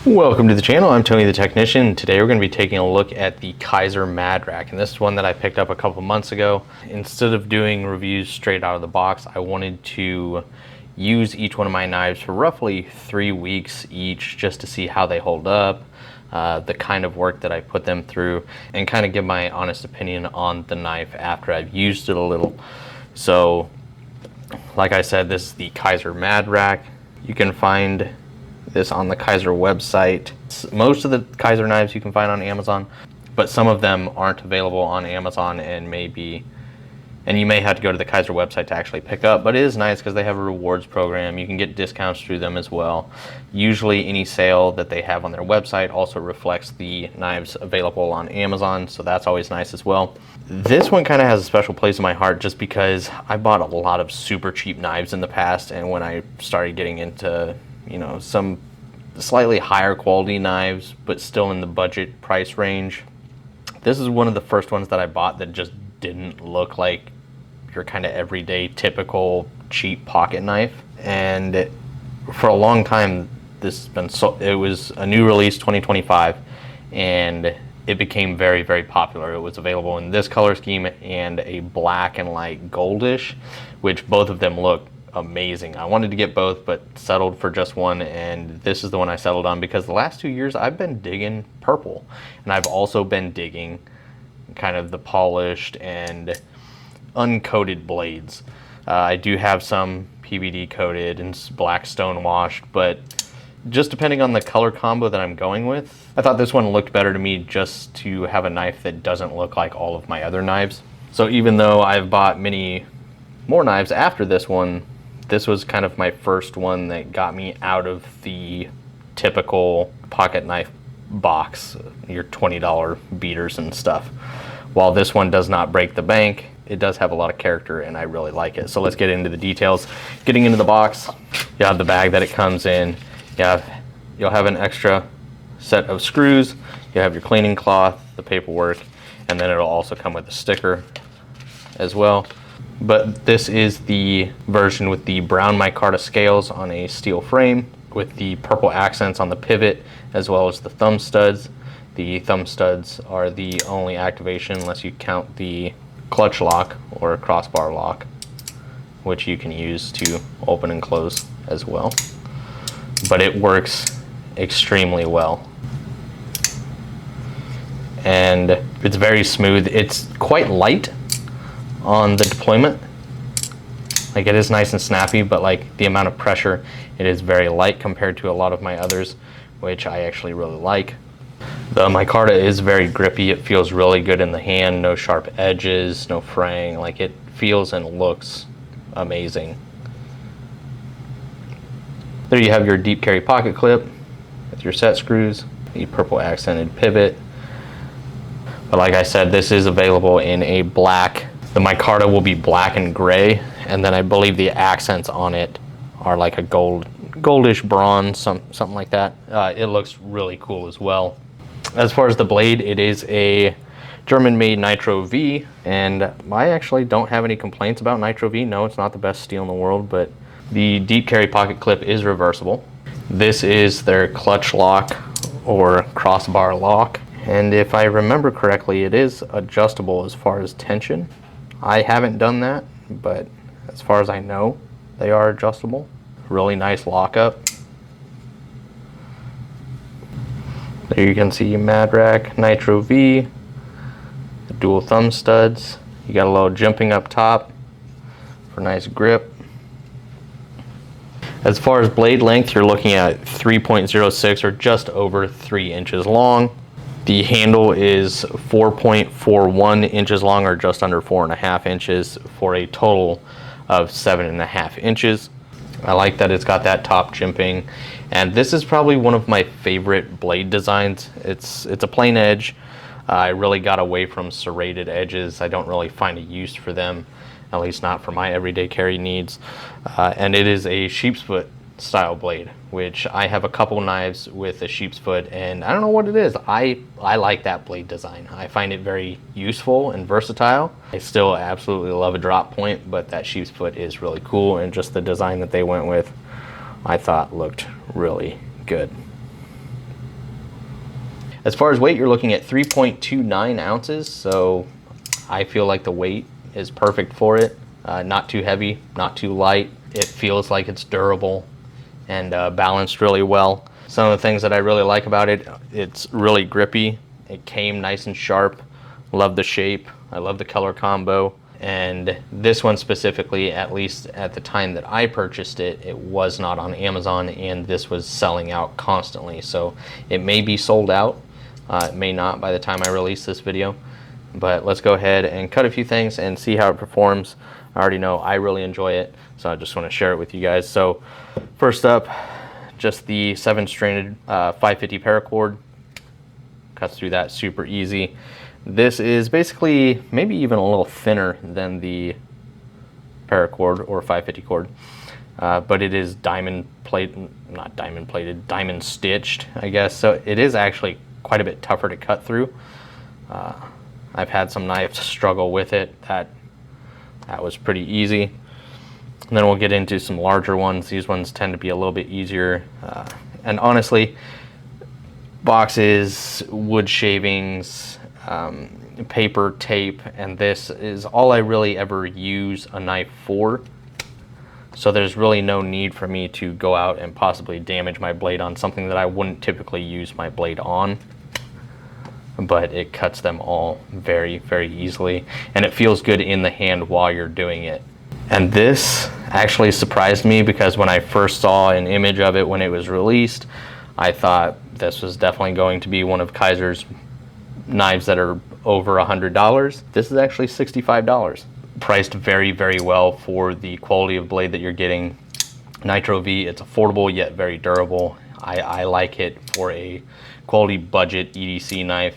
Welcome to the channel. I'm Tony the Technician. Today we're going to be taking a look at the Kizer Madrac, and this is one that I picked up a couple months ago. Instead of doing reviews straight out of the box, I wanted to use each one of my knives for roughly 3 weeks each just to see how they hold up, the kind of work that I put them through, and kind of give my honest opinion on the knife after I've used it a little. So, like I said, this is the Kizer Madrac. You can find this on the Kizer website. Most of the Kizer knives you can find on Amazon, but some of them aren't available on Amazon and you may have to go to the Kizer website to actually pick up, but it is nice because they have a rewards program. You can get discounts through them as well. Usually any sale that they have on their website also reflects the knives available on Amazon, so that's always nice as well. This one kind of has a special place in my heart just because I bought a lot of super cheap knives in the past, and when I started getting into some slightly higher quality knives, but still in the budget price range, this is one of the first ones that I bought that just didn't look like your kind of everyday typical cheap pocket knife. And for a long time, this has been it was a new release 2025, and it became very, very popular. It was available in this color scheme and a black and light goldish, which both of them look amazing. I wanted to get both but settled for just one, and this is the one I settled on because the last 2 years I've been digging purple, and I've also been digging kind of the polished and uncoated blades. I do have some PVD coated and black stone washed, but just depending on the color combo that I'm going with, I thought this one looked better to me just to have a knife that doesn't look like all of my other knives. So even though I've bought many more knives after this one, this was kind of my first one that got me out of the typical pocket knife box, your $20 beaters and stuff. While this one does not break the bank, it does have a lot of character and I really like it. So let's get into the details. Getting into the box, you have the bag that it comes in. You'll have an extra set of screws. You have your cleaning cloth, the paperwork, and then it'll also come with a sticker as well. But this is the version with the brown micarta scales on a steel frame with the purple accents on the pivot as well as the thumb studs. The thumb studs are the only activation unless you count the clutch lock or crossbar lock, which you can use to open and close as well. But it works extremely well. And it's very smooth. It's quite light on the deployment. Like, it is nice and snappy, but like the amount of pressure, it is very light compared to a lot of my others, which I actually really like. The micarta is very grippy. It feels really good in the hand. No sharp edges, no fraying. Like, it feels and looks amazing. There you have your deep carry pocket clip with your set screws, the purple accented pivot. But like I said, this is available in a black. The micarta will be black and gray, and then I believe the accents on it are like a goldish bronze, something like that. It looks really cool as well. As far as the blade, it is a German-made Nitro V, and I actually don't have any complaints about Nitro V. No, it's not the best steel in the world, but the deep carry pocket clip is reversible. This is their clutch lock or crossbar lock, and if I remember correctly, it is adjustable as far as tension. I haven't done that, but as far as I know, they are adjustable. Really nice lockup. There you can see Madrac Nitro V, the dual thumb studs. You got a little jimping up top for nice grip. As far as blade length, you're looking at 3.06 or just over 3 inches long. The handle is 4.41 inches long, or just under 4.5 inches, for a total of 7.5 inches. I like that it's got that top jimping, and this is probably one of my favorite blade designs. It's a plain edge. I really got away from serrated edges. I don't really find a use for them, at least not for my everyday carry needs. And it is a sheep's foot style blade, which I have a couple knives with a sheep's foot, and I don't know what it is. I like that blade design. I find it very useful and versatile. I still absolutely love a drop point, but that sheep's foot is really cool, and just the design that they went with I thought looked really good. As far as weight, you're looking at 3.29 ounces, so I feel like the weight is perfect for it. Not too heavy, not too light. It feels like it's durable and balanced really well. Some of the things that I really like about it, it's really grippy. It came nice and sharp. Love the shape. I love the color combo. And this one specifically, at least at the time that I purchased it, it was not on Amazon, and this was selling out constantly. So it may be sold out. It may not by the time I release this video. But let's go ahead and cut a few things and see how it performs. I already know I really enjoy it, so I just want to share it with you guys. So first up, just the 7-stranded 550 paracord. Cuts through that super easy. This is basically maybe even a little thinner than the paracord or 550 cord, but it is diamond stitched, I guess. So it is actually quite a bit tougher to cut through. I've had some knives struggle with it. That was pretty easy. And then we'll get into some larger ones. These ones tend to be a little bit easier. And honestly, boxes, wood shavings, paper, tape, and this is all I really ever use a knife for. So there's really no need for me to go out and possibly damage my blade on something that I wouldn't typically use my blade on. But it cuts them all very, very easily, and it feels good in the hand while you're doing it. And this actually surprised me, because when I first saw an image of it when it was released, I thought this was definitely going to be one of Kizer's knives that are over $100. This is actually $65. Priced very, very well for the quality of blade that you're getting. Nitro V, it's affordable yet very durable. I like it for a quality budget EDC knife.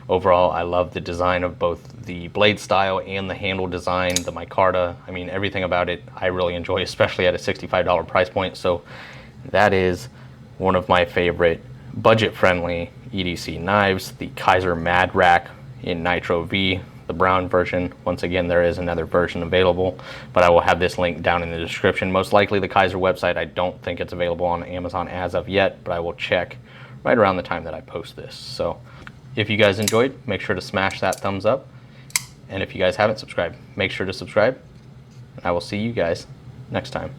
Overall, I love the design of both the blade style and the handle design, the micarta. I mean, everything about it I really enjoy, especially at a $65 price point. So that is one of my favorite budget-friendly EDC knives, the Kizer Madrac in Nitro V, the brown version. Once again, there is another version available, but I will have this link down in the description. Most likely the Kizer website, I don't think it's available on Amazon as of yet, but I will check right around the time that I post this. So if you guys enjoyed, make sure to smash that thumbs up. And if you guys haven't subscribed, make sure to subscribe. And I will see you guys next time.